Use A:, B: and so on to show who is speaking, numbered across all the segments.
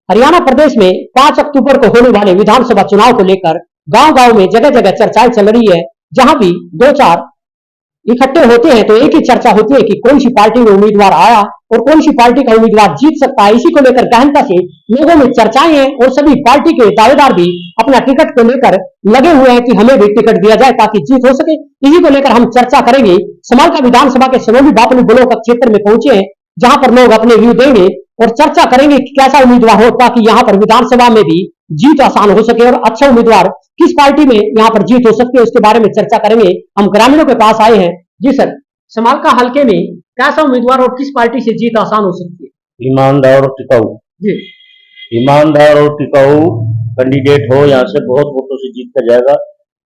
A: हरियाणा प्रदेश में 5 अक्टूबर को होने वाले विधानसभा चुनाव को लेकर गांव-गांव में जगह-जगह चर्चाएं चल रही है। जहां भी 2-4 इकट्ठे होते हैं तो एक ही चर्चा होती है कि कौन सी पार्टी में उम्मीदवार आया और कौन सी पार्टी का उम्मीदवार जीत सकता है। इसी को लेकर गहनता से लोगों में चर्चाएं हैं और सभी पार्टी के दावेदार भी अपना टिकट को लेकर लगे हुए हैं कि हमें भी टिकट दिया जाए ताकि जीत हो सके। इसी को लेकर हम चर्चा करेंगे। समालखा विधानसभा के सनोली बापलू ब्लॉक क्षेत्र में पहुंचे हैं, जहां पर लोग अपने व्यू देंगे और चर्चा करेंगे कि कैसा उम्मीदवार हो ताकि यहाँ पर विधानसभा में भी जीत आसान हो सके और अच्छा उम्मीदवार किस पार्टी में यहाँ पर जीत हो सकती है उसके बारे में चर्चा करेंगे। हम ग्रामीणों के पास आए हैं। जी सर, समालखा हल्के में कैसा उम्मीदवार और किस पार्टी से जीत आसान हो सकती है?
B: ईमानदार और टिकाऊ
A: जी,
B: ईमानदार और टिकाऊ कैंडिडेट हो, यहाँ से बहुत वोटों से जीत कर जाएगा।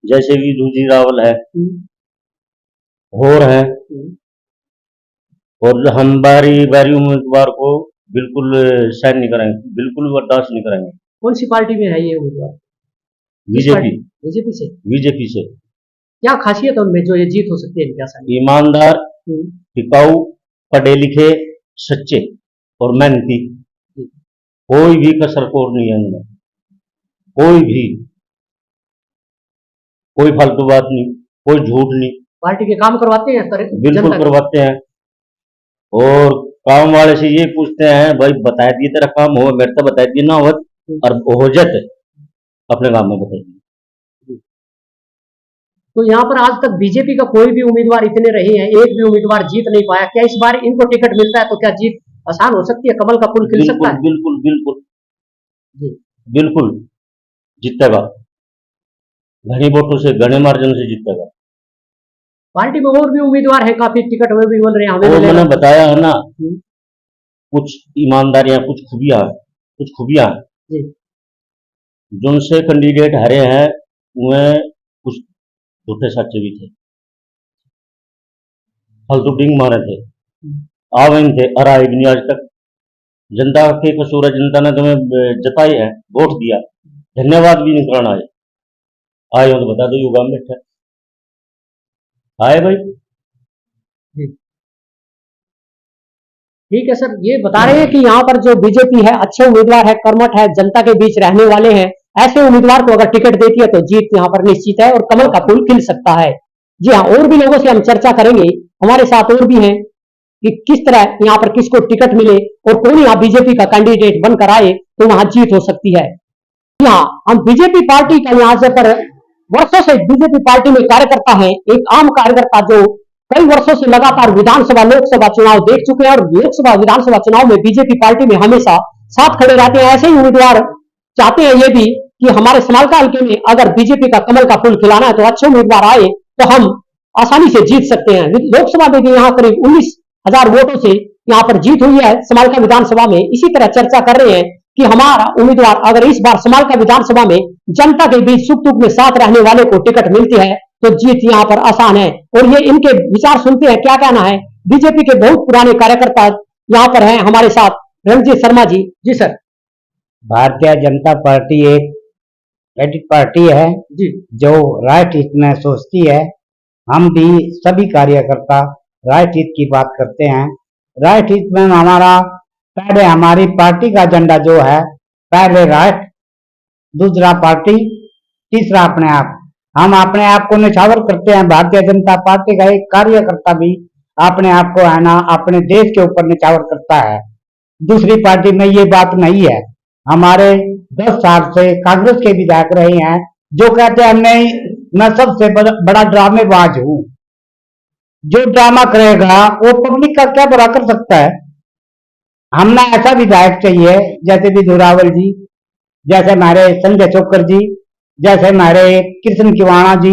B: जैसे भी दूजी रावल है, होर है, और हम बारी बारी उम्मीदवार को बिल्कुल सहन नहीं करेंगे, बिल्कुल बर्दाश्त नहीं करेंगे।
A: कौन सी पार्टी में है ये उम्मीदवार?
B: बीजेपी
A: बीजेपी से।
B: बीजेपी से
A: क्या खासियत है उनमें जो ये जीत हो सकती है? क्या सारी?
B: ईमानदार, टिकाऊ, पढ़े लिखे, सच्चे और मेहनती। कोई भी कसरकोर नहीं है उनमें, कोई भी, कोई फालतू बात नहीं, कोई झूठ नहीं।
A: पार्टी के काम करवाते हैं?
B: बिल्कुल करवाते हैं। और काम वाले से ये पूछते हैं, भाई बता दिए तेरा काम हो, मेरे तो बता दिए ना हो, और हो जाते अपने काम में बताइए।
A: तो यहाँ पर आज तक बीजेपी का कोई भी उम्मीदवार इतने रहे हैं, एक भी उम्मीदवार जीत नहीं पाया। क्या इस बार इनको टिकट मिलता है तो क्या जीत आसान हो सकती है? कमल का फूल खिल सकता है?
B: बिल्कुल बिल्कुल
A: जी,
B: बिल्कुल जीतेगा, घने वोटों से, घने मार्जिन से जीतेगा।
A: पार्टी में और भी उम्मीदवार है, काफी टिकट में भी मिल रहे हैं हमें।
B: और मैंने बताया है ना, कुछ ईमानदारियां, कुछ खूबियां
A: जी,
B: जिनसे कैंडिडेट हारे हैं उनमें कुछ झूठे सच्चे भी थे, फालतू डिंग मारे थे, आवेन थे, अराए भी नहीं आज तक। जनता के कसूर है, जनता ने तुम्हें जताई है, वोट दिया, धन्यवाद भी नहीं कराना है। आए हो तो बता दो युवा में बैठे आए भाई।
A: ठीक है सर, ये बता रहे हैं कि यहाँ पर जो बीजेपी है अच्छे उम्मीदवार है, कर्मठ है, जनता के बीच रहने वाले हैं। ऐसे उम्मीदवार को अगर टिकट देती है तो जीत यहाँ पर निश्चित है और कमल का फूल खिल सकता है। जी हाँ, और भी लोगों से हम चर्चा करेंगे, हमारे साथ और भी हैं कि किस तरह यहाँ पर किसको टिकट मिले और कौन यहाँ बीजेपी का कैंडिडेट बनकर आए तो वहां जीत हो सकती है। यहाँ हम बीजेपी पार्टी का यहाँ से पर वर्षों से बीजेपी पार्टी में कार्यकर्ता है, एक आम कार्यकर्ता जो कई वर्षों से लगातार विधानसभा लोकसभा चुनाव देख चुके हैं और लोकसभा विधानसभा चुनाव में बीजेपी पार्टी में हमेशा साथ खड़े रहते हैं। ऐसे ही उम्मीदवार चाहते हैं ये भी कि हमारे समालखा हल्के में अगर बीजेपी का कमल का फूल खिलाना है तो अच्छे उम्मीदवार आए तो हम आसानी से जीत सकते हैं। लोकसभा में भी यहाँ करीब 19,000 वोटों से यहाँ पर जीत हुई है समालखा विधानसभा में। इसी तरह चर्चा कर रहे हैं कि हमारा उम्मीदवार अगर इस बार समालखा विधानसभा में जनता के बीच सुख दुख में साथ रहने वाले को टिकट मिलती है तो जीत यहाँ पर आसान है। और ये इनके विचार सुनते हैं, क्या कहना है। बीजेपी के बहुत पुराने कार्यकर्ता यहाँ पर हैं हमारे साथ, रणजीत शर्मा जी। जी सर।
C: भारतीय जनता पार्टी एक ऐसी पार्टी है
A: जी,
C: जो राष्ट्र हित में सोचती है। हम भी सभी कार्यकर्ता राष्ट्र हित की बात करते हैं। राष्ट्र हित में हमारा पहले हमारी पार्टी का एजेंडा जो है, पहले राष्ट्र, दूसरा पार्टी, तीसरा अपने आप। हम अपने आप को निछावर करते हैं। भारतीय जनता पार्टी का एक कार्यकर्ता भी अपने आप को है ना अपने देश के ऊपर निछावर करता है। दूसरी पार्टी में ये बात नहीं है। हमारे 10 साल से कांग्रेस के विधायक रहे हैं जो कहते हैं नहीं, मैं सबसे बड़ा ड्रामेबाज हूं। जो ड्रामा करेगा वो पब्लिक का क्या बुरा कर सकता है। हमने ऐसा विधायक चाहिए जैसे विधु रावल जी, जैसे हमारे संजय चोकर जी, जैसे हमारे कृष्ण किवाणा जी,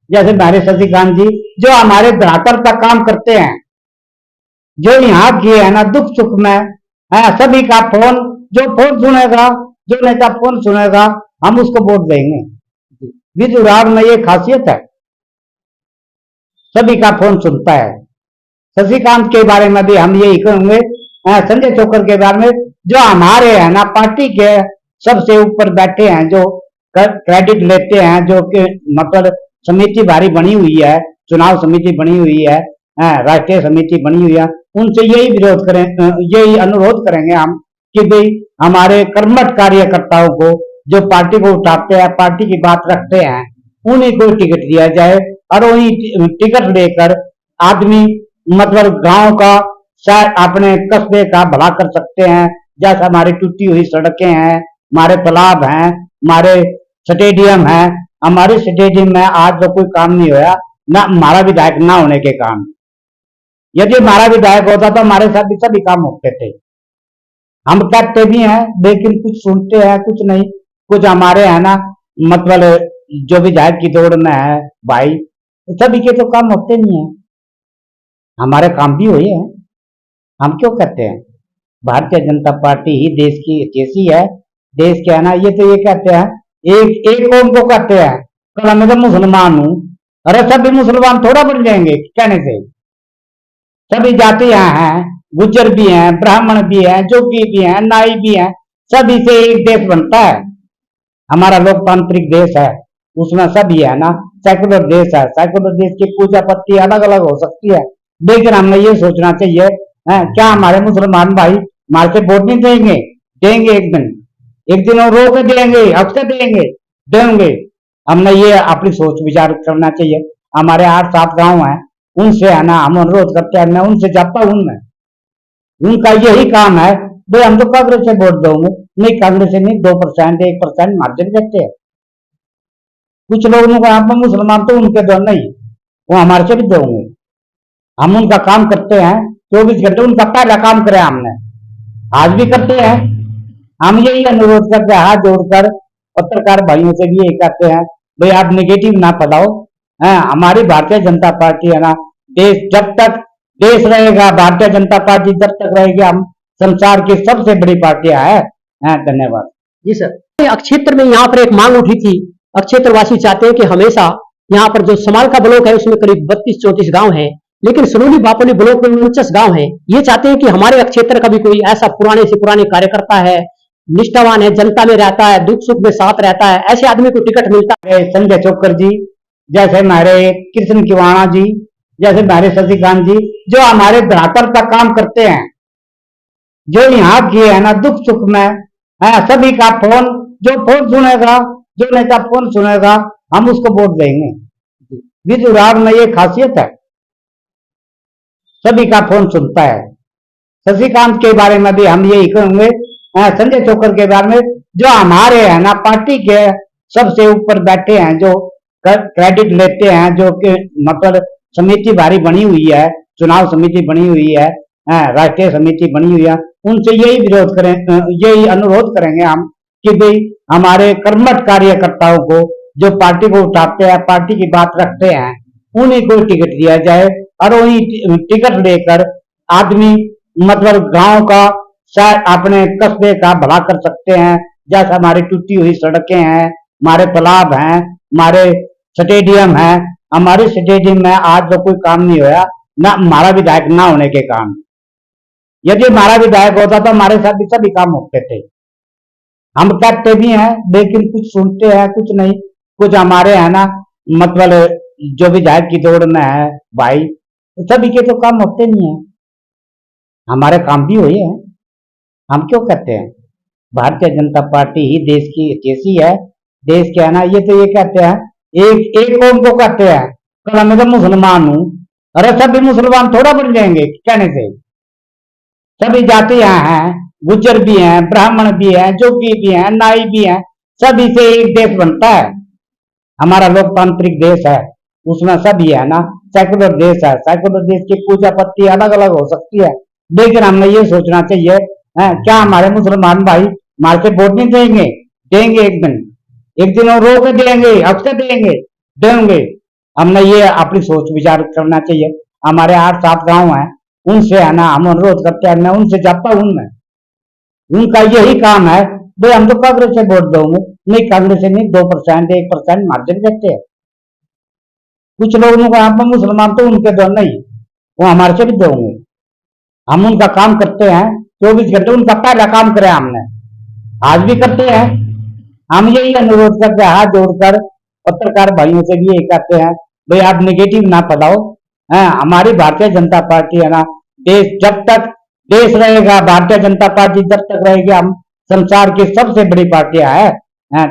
C: जैसे हमारे शशिकांत जी, जो हमारे धरातल पर काम करते हैं, जो यहाँ किए है ना दुख सुख में है। सभी का फोन, जो फोन सुनेगा, जो नेता फोन सुनेगा, हम उसको वोट देंगे। विधु रावल में ये खासियत है, सभी का फोन सुनता है। शशिकांत के बारे में भी हम यही कहेंगे, संजय चोकर के बारे में, जो हमारे है ना पार्टी के सबसे ऊपर बैठे हैं, जो क्रेडिट लेते हैं, जो कि मतलब समिति भारी बनी हुई है, चुनाव समिति बनी हुई है, राष्ट्रीय समिति बनी हुई है, उनसे यही विरोध करें, यही अनुरोध करेंगे हम कि भाई हमारे कर्मठ कार्यकर्ताओं को जो पार्टी को उठाते हैं, पार्टी की बात रखते हैं, उन्हीं को टिकट दिया जाए और वही टिकट लेकर आदमी मतलब गांव का शायद अपने कस्बे का भला कर सकते हैं। जैसे हमारी टूटी हुई सड़कें हैं, हमारे तालाब हैं, हमारे स्टेडियम है। हमारे स्टेडियम में आज तो कोई काम नहीं होया ना, हमारा विधायक ना होने के कारण। यदि हमारा विधायक होता तो हमारे साथ भी सभी काम होते थे। हम करते भी हैं लेकिन कुछ सुनते हैं कुछ नहीं। कुछ हमारे है ना मतलब जो विधायक की दौड़ में है भाई, सभी के तो काम होते नहीं है। हमारे काम भी हुए हैं। हम क्यों कहते हैं भारतीय जनता पार्टी ही देश की जैसी है, देश के है ना। ये तो ये कहते हैं एक कौम को कहते हैं, कल मैं तो मुसलमान हूं। अरे सभी मुसलमान थोड़ा बन जाएंगे कहने से। सभी जातियां हैं, गुज्जर भी हैं, ब्राह्मण भी हैं, जोगी भी हैं, नाई भी हैं, सभी से एक देश बनता है। हमारा लोकतांत्रिक देश है, उसमें सभी है ना सेकुलर देश है। सेकुलर देश की पूजा पत्ती अलग अलग हो सकती है, लेकिन हमें ये सोचना चाहिए क्या हमारे मुसलमान भाई हमारे से वोट नहीं देंगे? देंगे एक दिन और रोक देंगे, अक्सर देंगे। हमने ये अपनी सोच विचार करना चाहिए। हमारे 8-7 गांव हैं, उनसे है ना हम अनुरोध करते हैं। मैं उनसे जाता हूं, उनका यही काम है भाई हम तो कांग्रेस से वोट दोगे। नहीं, कांग्रेस से नहीं, 2% 1% मार्जिन देते हैं। कुछ लोगों को यहाँ पर मुसलमान तो उनके दो नहीं, वो हमारे से भी दोगे। हम उनका काम करते हैं 24 घंटे, उनका पहला काम करे हमने, आज भी करते हैं। हम यही अनुरोध करते हैं हाथ जोड़कर पत्रकार भाइयों से भी यही कहते हैं भाई आप निगेटिव ना फैलाओ। हमारी भारतीय जनता पार्टी है ना, देश जब तक देश रहेगा, भारतीय जनता पार्टी जब तक रहेगी, हम संसार की सबसे बड़ी पार्टियां है। धन्यवाद
A: जी सर। अक्षेत्र में यहाँ पर एक मांग उठी थी। अक्षेत्रवासी चाहते हैं कि हमेशा यहाँ पर जो समाल का ब्लॉक है उसमें करीब 32-34 गांव हैं, लेकिन सनोली बापोली ब्लॉक में 49 गांव हैं। ये चाहते हैं कि हमारे अक्षेत्र का भी कोई ऐसा पुराने से पुराने कार्यकर्ता है, निष्ठावान है, जनता में रहता है, दुख सुख में साथ रहता है, ऐसे आदमी को टिकट मिलता है।
C: संजय चोकर जी, जैसे हमारे कृष्ण किवाणा जी, जैसे हमारे शशिकांत जी, जो हमारे धरातल का काम करते हैं, जो यहाँ की है ना दुख सुख में सभी का फोन, जो फोन सुनेगा, जो नेता फोन सुनेगा, हम उसको वोट देंगे। विजुराव में ये खासियत है, सभी का फोन सुनता है। शशिकांत के बारे में भी हम यही कहेंगे, संजय चोकर के बारे में, जो हमारे है ना पार्टी के सबसे ऊपर बैठे हैं, जो क्रेडिट लेते हैं, जो कि मतलब समिति भारी बनी हुई है, चुनाव समिति बनी हुई है, राष्ट्रीय समिति बनी हुई है, उनसे यही विरोध करें, यही अनुरोध करेंगे हम कि भाई हमारे कर्मठ कार्यकर्ताओं को जो पार्टी को उठाते हैं, पार्टी की बात रखते हैं, उन्हीं को टिकट दिया जाए और वही टिकट लेकर आदमी मतलब गांव का शायद अपने कस्बे का भला कर सकते हैं। जैसे हमारी टूटी हुई सड़कें हैं, हमारे तालाब हैं, हमारे स्टेडियम है। हमारे स्टेडियम में आज तो कोई काम नहीं होया ना, हमारा विधायक ना होने के कारण। यदि हमारा विधायक होता तो हमारे साथ भी सभी काम होते थे। हम करते भी हैं लेकिन कुछ सुनते हैं कुछ नहीं। कुछ हमारे है ना मतलब जो विधायक की दौड़ में है भाई, सभी के तो काम होते नहीं है। हमारे काम भी हुए हैं। हम क्यों कहते हैं भारतीय जनता पार्टी ही देश की जैसी है, देश के है ना। ये तो ये कहते हैं एक कौम को कहते हैं, कल मैं तो मुसलमान हूं। अरे सभी मुसलमान थोड़ा बन जाएंगे कहने से। सभी जातियां हैं, गुज्जर भी हैं, ब्राह्मण भी हैं, जोगी भी हैं, नाई भी हैं, सभी से एक देश बनता है। हमारा लोकतांत्रिक देश है, उसमें सभी है ना सेकुलर देश है। सेकुलर देश की पूजा पत्ती अलग अलग हो सकती है, लेकिन हमें ये सोचना चाहिए क्या हमारे मुसलमान भाई हमारे से वोट नहीं देंगे? देंगे एक दिन और रोक देंगे, अक्सर देंगे। हमने ये अपनी सोच विचार करना चाहिए। हमारे 8-7 गांव हैं, उनसे है ना हम अनुरोध करते हैं। मैं उनसे जाता हूं, उनका यही काम है भाई हम तो कांग्रेस से वोट दोगे। नहीं, कांग्रेस से नहीं, 2% 1% मार्जिन देते हैं। कुछ लोगों को यहाँ पर मुसलमान तो उनके दो नहीं, वो हमारे से भी दोगे। हम उनका काम करते हैं 24 घंटे, उनका पहला काम करे हमने, आज भी करते हैं। हम यही अनुरोध करते हैं हाथ जोड़कर पत्रकार भाइयों से भी यही कहते हैं भाई आप निगेटिव ना फैलाओ। हमारी भारतीय जनता पार्टी है ना, देश जब तक देश रहेगा, भारतीय जनता पार्टी जब तक रहेगी हम संसार की सबसे बड़ी पार्टियां है।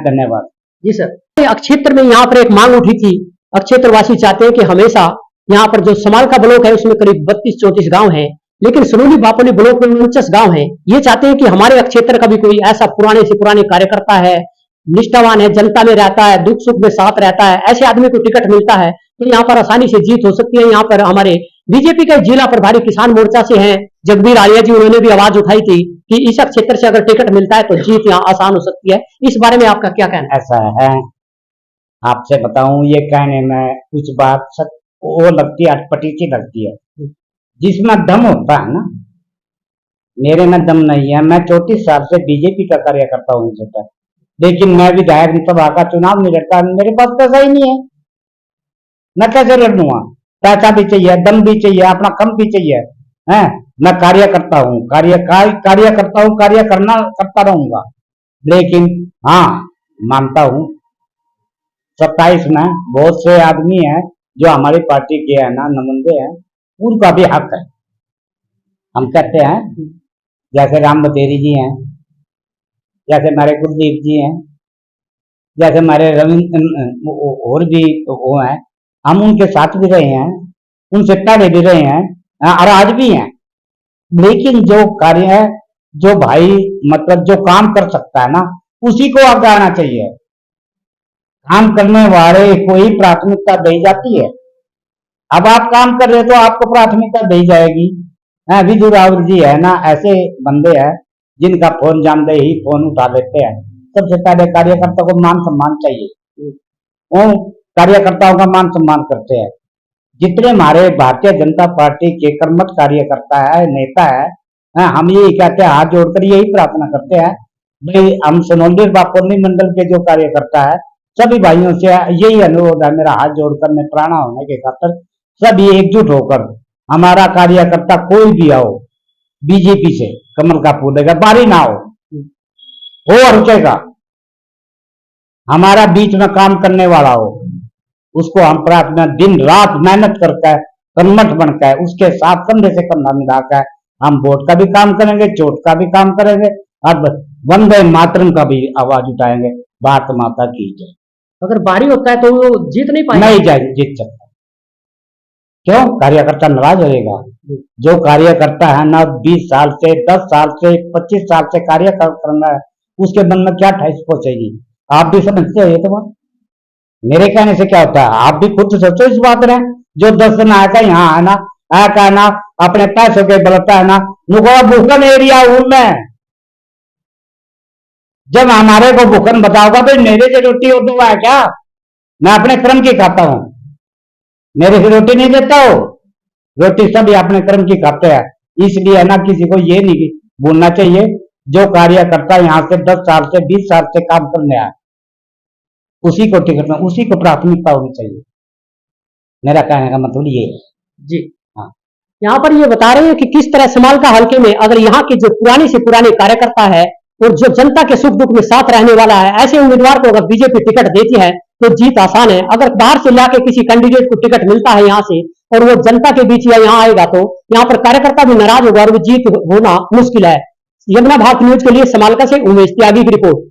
C: धन्यवाद।
A: जी सर, अक्षेत्र में यहाँ पर एक मांग उठी थी। अक्षेत्र वासी चाहते हैं कि हमेशा यहाँ पर जो समाल का ब्लॉक है उसमें करीब 32-34 गांव हैं, लेकिन सनोली बापोली ब्लॉक में 49 गांव हैं। ये चाहते हैं कि हमारे अक्षेत्र का भी कोई ऐसा पुराने से पुराने कार्यकर्ता है, निष्ठावान है, जनता में रहता है, दुख सुख में साथ रहता है, ऐसे आदमी को टिकट मिलता है तो यहाँ पर आसानी से जीत हो सकती है। यहाँ पर हमारे बीजेपी के जिला प्रभारी किसान मोर्चा से हैं जगबीर आलिया जी, उन्होंने भी आवाज उठाई थी कि इस क्षेत्र से अगर टिकट मिलता है तो जीत यहाँ आसान हो सकती है। इस बारे में आपका क्या कहना है?
C: ऐसा है, आपसे बताऊं, ये कहने में कुछ बात वो लगती है, अटपटी सी लगती है। जिसमें दम होता है ना, मेरे में दम नहीं है। मैं 34 साल से बीजेपी का कार्यकर्ता हूँ सर, लेकिन मैं विधायक सभा का चुनाव नहीं लड़ता। मेरे पास पैसा ही नहीं है, मैं कैसे लड़ूंगा? पैसा भी चाहिए, दम भी चाहिए, अपना कम भी चाहिए है। मैं कार्यकर्ता हूँ, कार्य करता हूँ, कार्य करता रहूंगा। लेकिन हाँ, मानता हूँ 27 में बहुत से आदमी हैं जो हमारी पार्टी के है ना, नुमाइंदे हैं, उनका भी हक है। हम कहते हैं जैसे राम बतेरी जी हैं, जैसे हमारे कुलदीप जी हैं, जैसे हमारे रविंद्र और भी वो हैं, हम उनके साथ भी रहे हैं, उनसे पहले भी रहे हैं और आज भी हैं। लेकिन जो कार्य है, जो भाई मतलब जो काम कर सकता है ना, उसी को आगे आना चाहिए। काम करने वाले को ही प्राथमिकता दी जाती है। अब आप काम कर रहे हो तो आपको प्राथमिकता दी जाएगी। विजू राहुल जी है ना, ऐसे बंदे हैं जिनका फोन जानते ही फोन उठा लेते हैं। सबसे पहले कार्यकर्ता को मान सम्मान चाहिए, वो कार्यकर्ताओं का मान सम्मान करते हैं। जितने हमारे भारतीय जनता पार्टी के कर्मठ कार्यकर्ता है, नेता है, हम यही कहते हैं, हाथ जोड़कर यही प्रार्थना करते हैं भाई, हम सनोली बापोली मंडल के जो कार्यकर्ता है, सभी भाइयों से यही अनुरोध है मेरा, हाथ जोड़कर मैं प्राणा होने के खातर सभी एकजुट होकर, हमारा कार्यकर्ता कोई भी आओ बीजेपी से कमल का फूल लेकर, बारी ना हो हल्के का, हमारा बीच में काम करने वाला हो, उसको हम प्रार्थना दिन रात मेहनत करके कर्मठ बनकर उसके साथ कंधे से कंधा मिलाकर हम वोट का भी काम करेंगे, चोट का भी काम करेंगे और वंदे मातरम का भी आवाज उठाएंगे, भारत माता की जय।
A: अगर बारी होता है तो वो जीत नहीं पाएगा?
C: नहीं जीत सकता। क्यों? कार्यकर्ता नाराज रहेगा। जो कार्यकर्ता है ना 20 साल से, 10 साल से, 25 साल से कार्य करना है, उसके मन में क्या ठेस पहुंचेगी? आप भी समझते हो ये तो बात। मेरे कहने से क्या होता है, आप भी खुद सोचो इस बात में। जो 10 दिन आया यहाँ है ना, आया ना अपने पैसों के बलता है ना, भूखन एरिया हूं मैं। जब हमारे को भूखन बताओगा भाई मेरे से रोटी हो तो है क्या? मैं अपने कर्म की खाता हूं, मेरे से रोटी नहीं देता हो। रोटी सभी अपने कर्म की खाते हैं, इसलिए है ना किसी को ये नहीं भूलना चाहिए। जो कार्यकर्ता यहाँ से 10 साल से 20 साल से काम करने आया, उसी को टिकट में, उसी को प्राथमिकता होनी चाहिए। मेरा कहने का मतलब ये है
A: जी।
C: हाँ,
A: यहाँ पर ये बता रहे हैं कि किस तरह समाल का हल्के में अगर यहाँ के जो पुराने से पुराने कार्यकर्ता है और जो जनता के सुख दुख में साथ रहने वाला है, ऐसे उम्मीदवार को अगर बीजेपी टिकट देती है तो जीत आसान है। अगर बाहर से लाके किसी कैंडिडेट को टिकट मिलता है यहाँ से और वो जनता के बीच या यहाँ आएगा तो यहाँ पर कार्यकर्ता भी नाराज होगा और वो जीत होना मुश्किल है। यमुना भारत न्यूज के लिए समालका से उमेश त्यागी की रिपोर्ट।